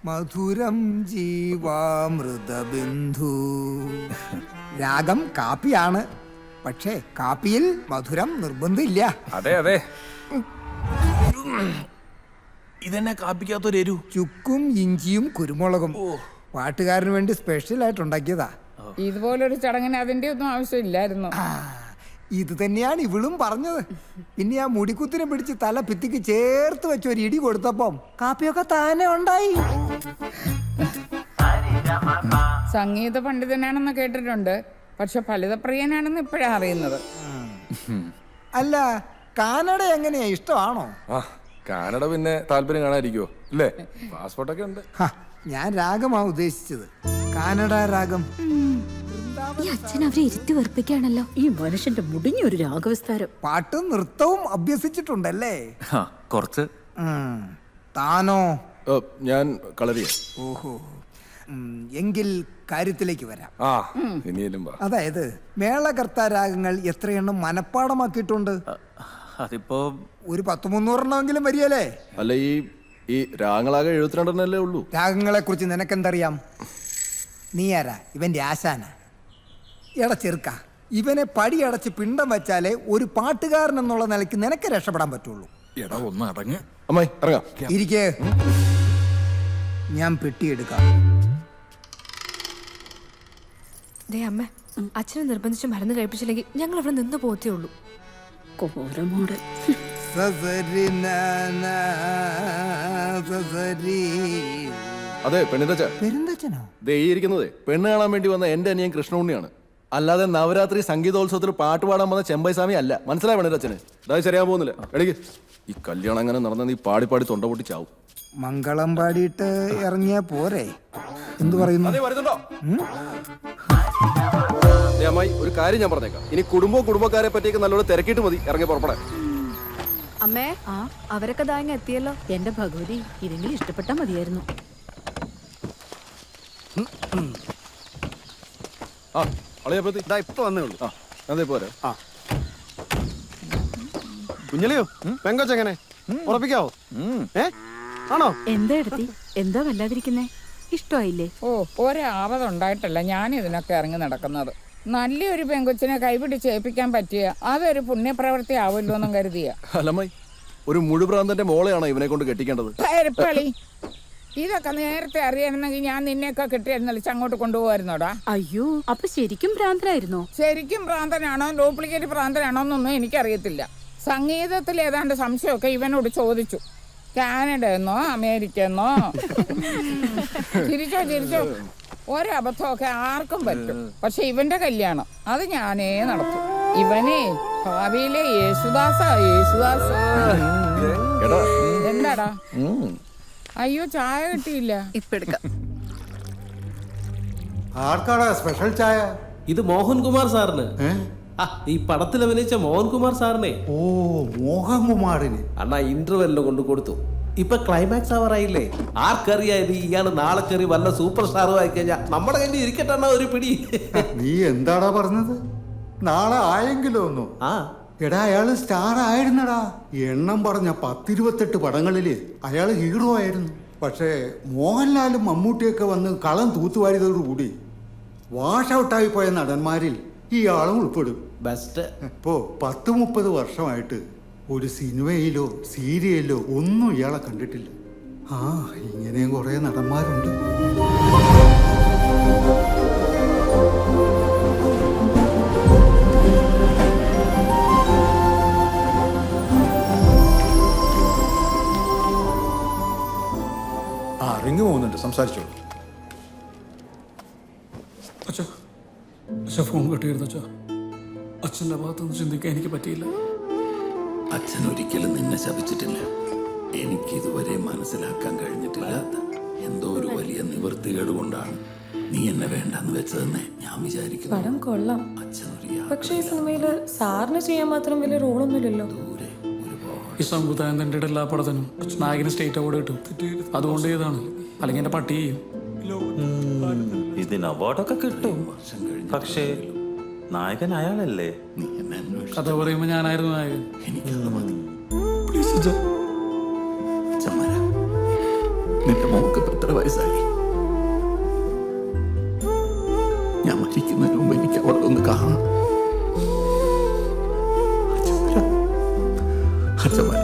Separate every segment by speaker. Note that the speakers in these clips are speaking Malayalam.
Speaker 1: മധുരം ജീവാമൃതബിന്ദു. രാഗം കാപ്പിയാണ്, പക്ഷേ കാപ്പിയിൽ മധുരം നിർബന്ധമില്ല.
Speaker 2: അതെ അതെ, ഇതെന്നെ കാപ്പിക്കാത്തൊരു എരു.
Speaker 1: ചുക്കും ഇഞ്ചിയും കുരുമുളകും പാട്ടുകാരന് വേണ്ടി സ്പെഷ്യൽ ആയിട്ട് ഉണ്ടാക്കിയതാ.
Speaker 3: ഇതുപോലൊരു ചടങ്ങിന് അതിന്റെ ഒന്നും ആവശ്യമില്ലായിരുന്നു.
Speaker 1: ഇത് തന്നെയാണ് ഇവളും പറഞ്ഞത്. പിന്നെ ആ മുടിക്കുത്തിനെ പിടിച്ച് തല ഭിത്തിക്ക് ചേർത്ത് വെച്ച് ഒരു ഇടി കൊടുത്തപ്പം കാപ്പിയൊക്കെ താനെ ഉണ്ടായി.
Speaker 3: സംഗീത പണ്ഡിതനാണെന്ന് കേട്ടിട്ടുണ്ട്, പക്ഷെ ഫലിതപ്രിയനാണെന്ന് ഇപ്പോഴാ അറിയുന്നത്.
Speaker 1: അല്ല, കാനഡ എങ്ങനെയാ, ഇഷ്ടമാണോ?
Speaker 2: കാനഡ പിന്നെ താല്പര്യം കാണാതിരിക്കുവോ അല്ലേ? പാസ്പോർട്ടൊക്കെ ഉണ്ട്.
Speaker 1: ഞാൻ രാഗമാ ഉദ്ദേശിച്ചത്, കാനഡ രാഗം.
Speaker 4: ഈ അച്ഛൻ അവരെ ഇരുത്തി വെറുപ്പിക്കാണല്ലോ.
Speaker 5: ഈ മനുഷ്യന്റെ മുടിഞ്ഞൊരു രാഗവിസ്താരം.
Speaker 1: പാട്ടും നൃത്തവും അഭ്യസിച്ചിട്ടുണ്ടല്ലേ?
Speaker 2: കുറച്ച്.
Speaker 1: താനോ?
Speaker 2: ഞാൻ കളരിയ.
Speaker 1: ഓഹോ, എങ്കിൽ കാര്യത്തിലേക്ക് വരാം. അതായത് മേളകർത്ത രാഗങ്ങൾ എത്രയെണ്ണം മനഃപ്പാടമാക്കിയിട്ടുണ്ട്?
Speaker 2: അതിപ്പോ
Speaker 1: ഒരു 100-300 വരികയല്ലേ?
Speaker 2: അല്ല, ഈ രാഗങ്ങളാകെ 72 ഉള്ളൂ.
Speaker 1: രാഗങ്ങളെ കുറിച്ച് നിനക്കെന്തറിയാം? നീ ആരാ? ഇവന്റെ ആശാന? എടാ ചെറുക്ക, ഇവനെ പടിയടച്ച് പിണ്ടം വെച്ചാലേ ഒരു പാട്ടുകാരൻ എന്നുള്ള നിലയ്ക്ക് നിനക്ക് രക്ഷപ്പെടാൻ പറ്റുള്ളൂ.
Speaker 2: എടാ ഒന്ന് അടങ്ങ്. അമ്മായി ഇറങ്ങാം.
Speaker 1: ഇരിക്കേ, ഞാൻ പെട്ടിയെടുക്കാം.
Speaker 4: അമ്മ, അച്ഛനെ നിർബന്ധിച്ച് മരുന്ന് കഴിപ്പിച്ചില്ലെങ്കിൽ ഞങ്ങൾ അവിടെ നിന്ന് പോത്തേ ഉള്ളൂ.
Speaker 5: കോരമോട്
Speaker 2: അതെ
Speaker 1: പെരുന്തച്ഛനോ?
Speaker 2: ഇരിക്കുന്നത് പെണ്ണ് കാണാൻ വേണ്ടി വന്ന എന്റെ അനിയൻ കൃഷ്ണുണ്ണിയാണ്. അല്ലാതെ നവരാത്രി സംഗീതോത്സവത്തിൽ പാട്ട് പാടാൻ വന്ന ചെമ്പൈസ്വാമി അല്ല. മനസ്സിലായി പെണ്ണിന്റെ അതായത് ശരിയാൻ പോകുന്നില്ല. എടീക്ക്, ഈ കല്യാണം അങ്ങനെ നടന്ന നീ പാടി പാടി തൊണ്ട പൊട്ടി ചാവും.
Speaker 1: മംഗളം പാടിയിട്ട് ഇറങ്ങിയ പോരെ? എന്തു പറയുന്നു?
Speaker 2: അമ്മായി, ഒരു കാര്യം ഞാൻ പറഞ്ഞേക്കാം. ഇനി കുടുംബക്കാരെ പറ്റിയൊക്കെ നല്ലോണം തിരക്കിയിട്ട് മതി ഇറങ്ങി പുറപ്പെടാൻ.
Speaker 4: അമ്മേ, അവരൊക്കെ ദാങ്ങ എത്തിയല്ലോ.
Speaker 5: എന്റെ ഭഗവതി, ഇതെങ്കിലും ഇഷ്ടപ്പെട്ടാ മതിയായിരുന്നു.
Speaker 6: കുഞ്ഞലിയോ പെങ്കൊച്ചെങ്ങനെ ഉറപ്പിക്കാവോ? ആണോ?
Speaker 5: എന്താ എടുത്തി, എന്താ വല്ലാതിരിക്കുന്നേ? ഇഷ്ടമായില്ലേ?
Speaker 3: ഒരാവതുണ്ടായിട്ടല്ല ഞാൻ ഇതിനൊക്കെ ഇറങ്ങി നടക്കുന്നത്. നല്ലൊരു പെങ്കൊച്ചിനെ കൈപിടിച്ച് ഏൽപ്പിക്കാൻ പറ്റിയ അതൊരു പുണ്യപ്രവൃത്തി ആവുമല്ലോ എന്നും കരുതിയ.
Speaker 2: അല്ലമ്മായി, ഒരു മുഴുപ്രാന്തന്റെ മോളെയാണോ ഇവനെ കൊണ്ട് കെട്ടിക്കേണ്ടത്?
Speaker 3: ഇതൊക്കെ നേരത്തെ അറിയണമെങ്കിൽ ഞാൻ നിന്നെയൊക്കെ കെട്ടിയിരുന്നല്ലോ അങ്ങോട്ട് കൊണ്ടുപോകായിരുന്നോടാ.
Speaker 5: അയ്യോ, അപ്പൊ ശരിക്കും ഭ്രാന്തനായിരുന്നോ?
Speaker 3: ശരിക്കും ഭ്രാന്തനാണോ ഡ്യൂപ്ലിക്കേറ്റ് ഭ്രാന്തനാണോ എന്നൊന്നും എനിക്കറിയത്തില്ല. സംഗീതത്തിൽ ഏതാണ്ട് സംശയമൊക്കെ ഇവനോട് ചോദിച്ചു. കാനഡ എന്നോ അമേരിക്ക എന്നോ. ചിരിച്ചോ, ഒരബദ്ധമൊക്കെ ആർക്കും പറ്റും. പക്ഷെ ഇവന്റെ കല്യാണം അത് ഞാനേ നടത്തും. ഇവനെ ഭാവിയിലെ യേശുദാസ. എന്താടാ? അയ്യോ, ചായ കിട്ടിയില്ല.
Speaker 4: ഇപ്പൊ എടുക്കാം.
Speaker 6: ആർക്കാടാ സ്പെഷ്യൽ ചായ?
Speaker 7: ഇത് മോഹൻകുമാർ സാറിന്. ഈ പടത്തിൽ അഭിനയിച്ച മോഹൻകുമാർ സാറിനെ.
Speaker 6: ഓ, മോഹൻകുമാറിന്
Speaker 7: അണ്ണാ ഇന്റർവെല്ലിന് കൊണ്ടു കൊടുത്തു. ഇപ്പൊ ക്ലൈമാക്സ് ആവാറായില്ലേ? ആർക്കറിയായത് ഇയാള് നാളെ കയറി വല്ല സൂപ്പർ സ്റ്റാറും ആയി കഴിഞ്ഞാൽ നമ്മുടെ കയ്യിൽ ഇരിക്കട്ടെ ഒരു പിടി.
Speaker 6: നീ എന്താടാ പറഞ്ഞത്? നാളെ ആയെങ്കിലോ ഒന്നും. എടാ, അയാള് സ്റ്റാർ ആയിരുന്നടാ. എണ്ണം പറഞ്ഞ 10-28 പടങ്ങളില് അയാള് ഹീറോ ആയിരുന്നു. പക്ഷേ മോഹൻലാലും മമ്മൂട്ടിയൊക്കെ വന്ന് കളം തൂത്തുവാരിയതോടുകൂടി വാഷ് ഔട്ടായി പോയ നടന്മാരിൽ ഇയാളും ഉൾപ്പെടും.
Speaker 7: ബെസ്റ്റ്.
Speaker 6: ഇപ്പോ 10-30 വർഷമായിട്ട് ഒരു സിനിമയിലോ സീരിയലിലോ ഒന്നും ഇയാളെ കണ്ടിട്ടില്ല. ഇങ്ങനെയും കുറെ നടന്മാരുണ്ട്.
Speaker 8: റിങ് പോകുന്നുണ്ട്, സംസാരിച്ചോളൂ.
Speaker 9: അച്ഛാ, ഫോൺ കെട്ടിയിരുന്നു അച്ഛാ. അച്ഛൻ്റെ ഭാഗത്തുനിന്ന് ചിന്തിക്കാൻ എനിക്ക് പറ്റിയില്ല.
Speaker 10: അച്ഛൻ ഒരിക്കലും നിന്നെ ശപിച്ചിട്ടില്ല. എനിക്കിതുവരെ മനസ്സിലാക്കാൻ കഴിഞ്ഞിട്ടില്ലാത്ത എന്തോ ഒരു വലിയ നിവൃത്തികേട് കൊണ്ടാണ് നീ എന്നെ വേണ്ടെന്ന് വെച്ചതെന്ന് ഞാൻ വിചാരിക്കുന്നു.
Speaker 4: പടം കൊള്ളാം, പക്ഷേ ഈ സിനിമയില് സാറിന് ചെയ്യാൻ മാത്രം വലിയ റോളൊന്നുമില്ലല്ലോ.
Speaker 9: ഈ സംവിധാനം തന്റെ എല്ലാ പടത്തിനും നായകന് സ്റ്റേറ്റ് അവാർഡ് കിട്ടും. അതുകൊണ്ട് ചെയ്താണ്, അല്ലെങ്കിൽ എന്റെ പട്ടി ചെയ്യും.
Speaker 10: ഇതിന് അവാർഡൊക്കെ കിട്ടും, പക്ഷേ നായകൻ അയാളല്ലേ.
Speaker 9: കഥ പറയുമ്പോ ഞാനായിരുന്നു നായകൻ.
Speaker 10: നിന്റെ മോക്ക് എത്ര വയസ്സായി? മരിക്കുന്നതിന് മുമ്പ് എനിക്ക് അവളെ ഒന്ന് കാണണം. അച്ഛൻ വരാം.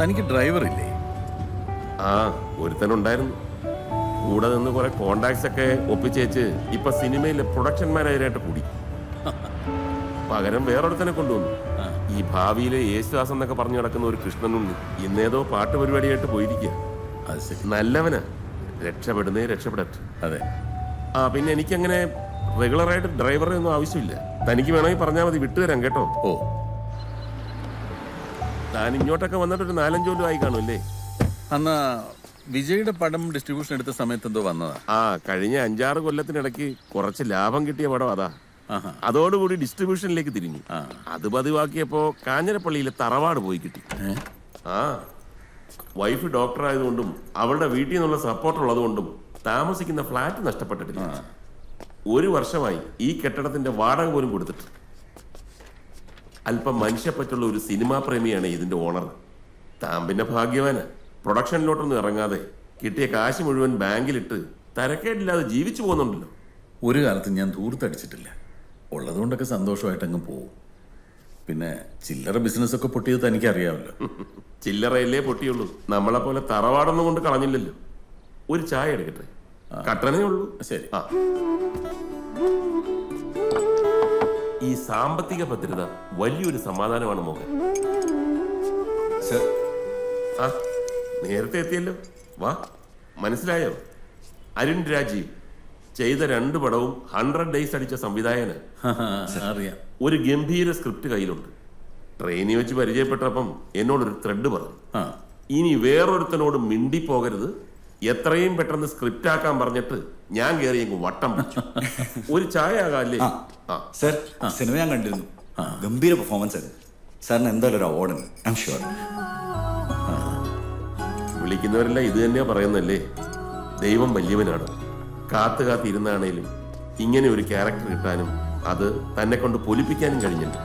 Speaker 2: തനിക്ക് ഡ്രൈവർ ഇല്ലേ?
Speaker 8: ആ, ഒരുത്തനുണ്ടായിരുന്നു. കൂടെ നിന്ന് കുറെ കോണ്ടാക്ട്സ് ഒക്കെ ഒപ്പിച്ചേച്ച് ഇപ്പൊ സിനിമയിലെ പ്രൊഡക്ഷൻ മാനേജറായിട്ട് കൂടി. പകരം വേറൊരുത്തനെ കൊണ്ടുവന്നു. ഈ ഭാവിയിലെ യേശുദാസ് എന്നൊക്കെ പറഞ്ഞു നടക്കുന്ന ഒരു കൃഷ്ണനുണ്ണി ഇന്നേതോ പാട്ട് പരിപാടിയായിട്ട് പോയിരിക്കുക.
Speaker 2: അത് ശരി.
Speaker 8: നല്ലവനാ, രക്ഷപ്പെടുന്നേ രക്ഷപ്പെടട്ടെ.
Speaker 2: അതെ.
Speaker 8: ആ, പിന്നെ എനിക്കങ്ങനെ റെഗുലറായിട്ട് ഡ്രൈവറെ ഒന്നും ആവശ്യമില്ല. തനിക്ക് വേണമെങ്കിൽ പറഞ്ഞാൽ മതി, വിട്ടുതരാം കേട്ടോ.
Speaker 2: ഓ,
Speaker 8: താൻ ഇങ്ങോട്ടൊക്കെ വന്നിട്ട് ഒരു 4-5 കൊല്ലം ആയി കാണുമല്ലേ?
Speaker 2: അന്ന് വിജയുടെ പടം ഡിസ്ട്രിബ്യൂഷൻ എടുത്ത സമയത്ത് എന്തോ വന്നതാ.
Speaker 8: ആ, കഴിഞ്ഞ 5-6 കൊല്ലത്തിനിടയ്ക്ക് കുറച്ച് ലാഭം കിട്ടിയ പടം അതാ.
Speaker 2: ആഹാ.
Speaker 8: അതോടുകൂടി ഡിസ്ട്രിബ്യൂഷനിലേക്ക് തിരിഞ്ഞു.
Speaker 2: ആ.
Speaker 8: അത് പതിവാക്കിയപ്പോ കാഞ്ഞിരപ്പള്ളിയിലെ തറവാട് പോയി കിട്ടി. ആ, വൈഫ് ഡോക്ടർ ആയതുകൊണ്ടും അവളുടെ വീട്ടിൽ നിന്നുള്ള സപ്പോർട്ട് ഉള്ളതുകൊണ്ടും താമസിക്കുന്ന ഫ്ലാറ്റ് നഷ്ടപ്പെട്ടിട്ടില്ല. 1 വർഷമായി ഈ കെട്ടിടത്തിന്റെ വാടക പോലും കൊടുത്തിട്ട്. അല്പം മനുഷ്യപ്പറ്റുള്ള ഒരു സിനിമാ പ്രേമിയാണ് ഇതിന്റെ ഓണർ. താൻ പിന്നെ ഭാഗ്യവാന്. പ്രൊഡക്ഷനിലോട്ടൊന്നും ഇറങ്ങാതെ കിട്ടിയ കാശ് മുഴുവൻ ബാങ്കിലിട്ട് തരക്കേടില്ലാതെ ജീവിച്ചു പോകുന്നുണ്ടല്ലോ.
Speaker 2: ഒരു കാലത്ത് ഞാൻ ധൂർത്തടിച്ചിട്ടില്ല. ഉള്ളതുകൊണ്ടൊക്കെ സന്തോഷമായിട്ട് അങ്ങ് പോകും. പിന്നെ ചില്ലറ ബിസിനസ്സൊക്കെ പൊട്ടിയത് തനിക്കറിയാമല്ലോ.
Speaker 8: ചില്ലറയല്ലേ പൊട്ടിയുള്ളൂ. നമ്മളെ പോലെ തറവാടൊന്നും കൊണ്ട് കളഞ്ഞില്ലല്ലോ. ഒരു ചായ എടുക്കട്ടെ? കട്ടനേ ഉള്ളൂ.
Speaker 2: ശരി.
Speaker 8: ആ, ഈ സാമ്പത്തിക ഭദ്രത വലിയൊരു സമാധാനമാണ് മോഹൻ. ആ, നേരത്തെ എത്തിയല്ലോ. വാ, മനസ്സിലായോ? അരുൺ രാജീവ് ചെയ്ത 2 പടവും 100 ഡേയ്സ് അടിച്ച സംവിധായകന്.
Speaker 2: അറിയാം.
Speaker 8: ഒരു ഗംഭീര സ്ക്രിപ്റ്റ് കയ്യിലുണ്ട്. ട്രെയിനിൽ വെച്ച് പരിചയപ്പെട്ടപ്പം എന്നോടൊരു ത്രെഡ് പറഞ്ഞു. ഇനി വേറൊരുത്തനോട് മിണ്ടി പോകരുത്, എത്രയും പെട്ടെന്ന് സ്ക്രിപ്റ്റ് ആക്കാൻ പറഞ്ഞിട്ട് ഞാൻ കയറി അങ്ങ് വട്ടം പിടിച്ചു. ഒരു ചായ ആകാല്ലേ?
Speaker 11: സർ, സിനിമ ഞാൻ കണ്ടിരുന്നു. ഗംഭീര പെർഫോമൻസ് ആയിരുന്നു. സാറിന് എന്തായാലും ഒരു അവാർഡ് ഐ എം ഷുവർ.
Speaker 8: വിളിക്കുന്നവരെല്ലാം ഇത് തന്നെയാ പറയുന്നല്ലേ, ദൈവം വലിയവനാണ്. കാത്തു കാത്തിരുന്നാണേലും ഇങ്ങനെ ഒരു ക്യാരക്ടർ കിട്ടാനും അത് തന്നെ കൊണ്ട് പൊലിപ്പിക്കാനും കഴിഞ്ഞിട്ടുണ്ട്.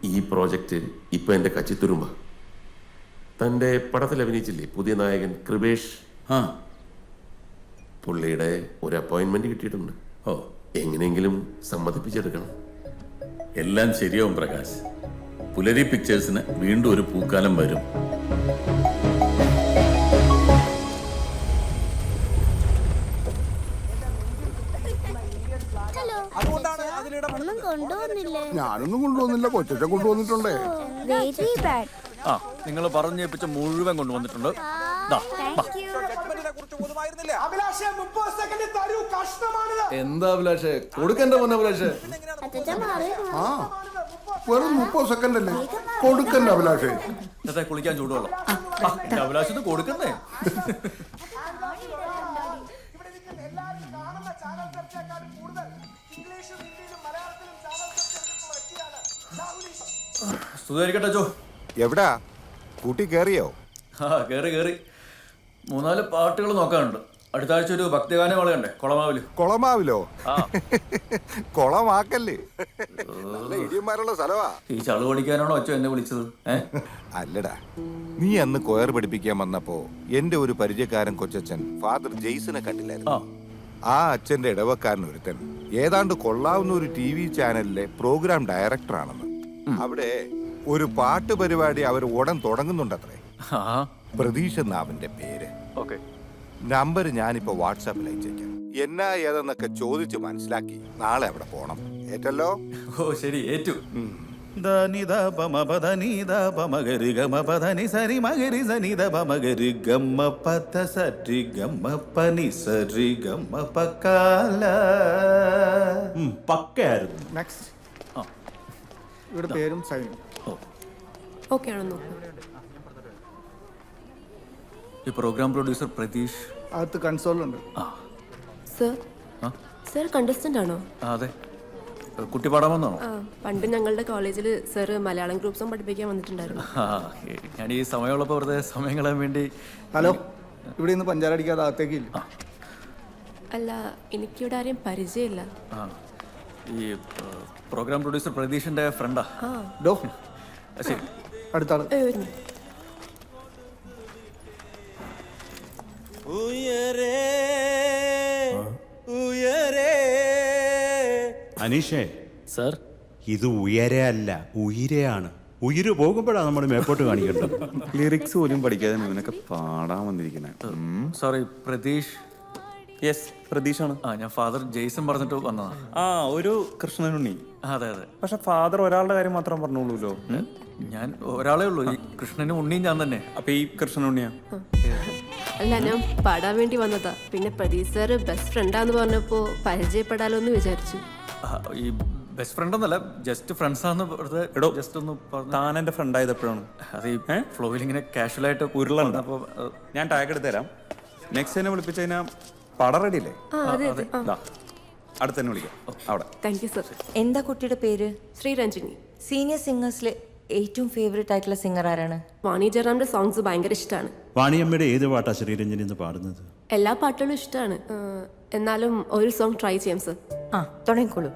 Speaker 8: ഈ പ്രോജക്റ്റ് ഇപ്പൊ എന്റെ കച്ചിത്തുരുമ്പ. തന്റെ പടത്തിൽ അഭിനയിച്ചില്ലേ പുതിയ നായകൻ കൃപേഷ്? പുള്ളിയുടെ ഒരു അപ്പോയിന്റ്മെന്റ് കിട്ടിയിട്ടുണ്ട്.
Speaker 2: ഓ,
Speaker 8: എങ്ങനെയെങ്കിലും സമ്മതിപ്പിച്ചെടുക്കണം.
Speaker 2: എല്ലാം ശരിയാവും പ്രകാശ്. പുലരി പിക്ചേഴ്സിന് വീണ്ടും ഒരു പൂക്കാലം വരും.
Speaker 6: ഞാനൊന്നും കൊണ്ടുവന്നില്ല, കൊച്ചൊക്കെ കൊണ്ടുവന്നിട്ടുണ്ടേ.
Speaker 11: ആ, നിങ്ങൾ പറഞ്ഞേപ്പിച്ച മുഴുവൻ കൊണ്ടുവന്നിട്ടുണ്ട്.
Speaker 2: എന്താ അഭിലാഷേ? കൊടുക്കണ്ട മോനെ അഭിലാഷേ.
Speaker 6: ആ, വെറും 30 സെക്കൻഡ് അല്ലേ? കൊടുക്കണ്ട അഭിലാഷേ.
Speaker 11: കുളിക്കാൻ ചൂടുവെള്ളം. അഭിലാഷത്ത് കൊടുക്കുന്നേ. സ്തുതിയായിരിക്കട്ടെ ചോ.
Speaker 6: എവിടാ കൂട്ടി കേറിയോ?
Speaker 11: കേറി 3-4 പാട്ടുകൾ നോക്കാനുണ്ട്. അടുത്ത ആഴ്ച ഒരു ഭക്തിഗാനം വളയണ്ടേ കൊളമാവില്.
Speaker 6: കൊളമാവിലോ? കൊളമാക്കല്ലേ, നല്ല ഇടിയന്മാരുള്ള സ്ഥലവാ.
Speaker 11: ഈ ചളു പഠിക്കാനാണോ അച്ഛൻ എന്നെ വിളിച്ചത്?
Speaker 6: അല്ലടാ, നീ അന്ന് കൊയർ പഠിപ്പിക്കാൻ വന്നപ്പോ എന്റെ ഒരു പരിചയക്കാരൻ കൊച്ചച്ഛൻ ഫാദർ ജെയ്സനെ കണ്ടില്ലായിരുന്നു. ആ അച്ഛന്റെ ഇടവക്കാരൻ ഒരുത്തൻ ഏതാണ്ട് കൊള്ളാവുന്ന ഒരു TV ചാനലിലെ പ്രോഗ്രാം ഡയറക്ടറാണെന്ന്. അവിടെ ഒരു പാട്ട് പരിപാടി അവർ ഉടൻ തുടങ്ങുന്നുണ്ടത്രേ. പ്രതീഷ് എന്ന അവന്റെ പേര്. നമ്പർ ഞാനിപ്പോ വാട്സാപ്പിൽ അയച്ചേക്കാം. എന്നാ ഏതെന്നൊക്കെ ചോദിച്ച് മനസ്സിലാക്കി നാളെ അവിടെ പോണം. ഏറ്റല്ലോ?
Speaker 11: ഓ ശരി, ഏറ്റു. പക്കായിരുന്നു.
Speaker 1: ഇവിടെ പേരും സൈനും.
Speaker 4: ഓക്കെ ആണോ നോക്കൂ.
Speaker 11: ഈ പ്രോഗ്രാം പ്രൊഡ്യൂസർ പ്രതീഷ്
Speaker 1: അകത്ത് കൺസോളുണ്ട്.
Speaker 4: സർ, സർ കണ്ടസ്റ്റന്റ് ആണോ?
Speaker 11: അതെ. കുട്ടി പാടാൻ വന്നാണോ?
Speaker 4: പണ്ട് ഞങ്ങളുടെ കോളേജിൽ സർ മലയാളം ഗ്രൂപ്പ് സോങ് പഠിപ്പിക്കാൻ വന്നിട്ടുണ്ടായിരുന്നു.
Speaker 11: ഞാൻ ഈ സമയമുള്ളപ്പോൾ വെറുതെ സമയം കളയാൻ വേണ്ടി.
Speaker 1: ഹലോ, ഇവിടെ നിന്ന് പഞ്ചാര അടിക്കാതെ അകത്തേക്കില്ല.
Speaker 4: അല്ല, എനിക്കിവിടെ ആരെയും പരിചയമില്ല.
Speaker 11: ഈ പ്രോഗ്രാം പ്രൊഡ്യൂസർ പ്രതീഷിന്റെ ഫ്രണ്ടാ.
Speaker 1: ഡോ
Speaker 11: ശരി,
Speaker 1: അടുത്ത ആള്.
Speaker 12: അനീഷേ
Speaker 11: സർ,
Speaker 12: ഇത് ഉയരെ അല്ല ഉയരെയാണ്. ഉയിര് പോകുമ്പോഴാണ് നമ്മൾ മേപ്പോട്ട് കാണിക്കേണ്ടത്.
Speaker 13: ലിറിക്സ് പോലും പഠിക്കാതെ ഇവനൊക്കെ പാടാൻ വന്നിരിക്കണേ.
Speaker 11: സോറി, പ്രതീഷ്.
Speaker 13: യെസ്, പ്രതീഷാണ്.
Speaker 11: ഞാൻ ഫാദർ ജെയ്സൺ പറഞ്ഞിട്ട് വന്നതാ.
Speaker 13: ഒരു കൃഷ്ണനുണ്ണി.
Speaker 11: അതെ അതെ.
Speaker 13: പക്ഷെ ഫാദർ ഒരാളുടെ കാര്യം മാത്രം പറഞ്ഞോളൂല്ലോ.
Speaker 11: ഞാൻ ഒരാളേ ഉള്ളൂ. ഈ കൃഷ്ണനും ഉണ്ണിയും ഞാൻ തന്നെ.
Speaker 13: അപ്പൊ ഈ കൃഷ്ണനുണ്ണിയാ?
Speaker 4: അല്ല, ഞാൻ പാടാൻ വേണ്ടി വന്നതാ. പിന്നെ പ്രതീഷ് സാർ ബെസ്റ്റ് ഫ്രണ്ടാന്ന് പറഞ്ഞപ്പോ പരിചയപ്പെടാലോ എന്ന് വിചാരിച്ചു.
Speaker 11: ഈ ബെസ്റ്റ് ഫ്രണ്ട് ഒന്നല്ല, ജസ്റ്റ് ഫ്രണ്ട്സ് ആണെന്ന് വെറുതെ ജസ്റ്റ് ഒന്ന് പറഞ്ഞു.
Speaker 13: താൻ എന്റെ ഫ്രണ്ട് ആയത് എപ്പോഴാണ്?
Speaker 11: അത് ഈ ഫ്ലോയിൽ ഇങ്ങനെ കാഷ്വൽ ആയിട്ട്
Speaker 13: ഉരുളുണ്ട്.
Speaker 11: അപ്പോൾ
Speaker 13: ഞാൻ ടാഗ് എടുത്ത് തരാം. നെക്സ്റ്റ് തന്നെ വിളിപ്പിച്ചു കഴിഞ്ഞാൽ പടം റെഡി അല്ലേ? അടുത്ത് തന്നെ വിളിക്കാം. അവിടെ.
Speaker 4: Thank you sir.
Speaker 14: എന്താ കുട്ടിയുടെ പേര്?
Speaker 4: ശ്രീരഞ്ജിനി.
Speaker 14: സീനിയർ സിംഗേഴ്സിലെ ഏറ്റവും ഫേവറേറ്റ് ആയിട്ടുള്ള സിംഗർ ആരാണ്?
Speaker 4: വാണി ജയറാമിന്റെ സോങ്സ് ഭയങ്കര ഇഷ്ടമാണ്.
Speaker 12: വാണിയമ്മയുടെ ഏത് പാട്ടാ ശ്രീരഞ്ജനി എന്ന് പാടുന്നത്?
Speaker 4: എല്ലാ പാട്ടുകളും ഇഷ്ടമാണ്. എന്നാലും ഒരു സോങ് ട്രൈ ചെയ്യാം സർ.
Speaker 14: തുടങ്ങിക്കോളൂ.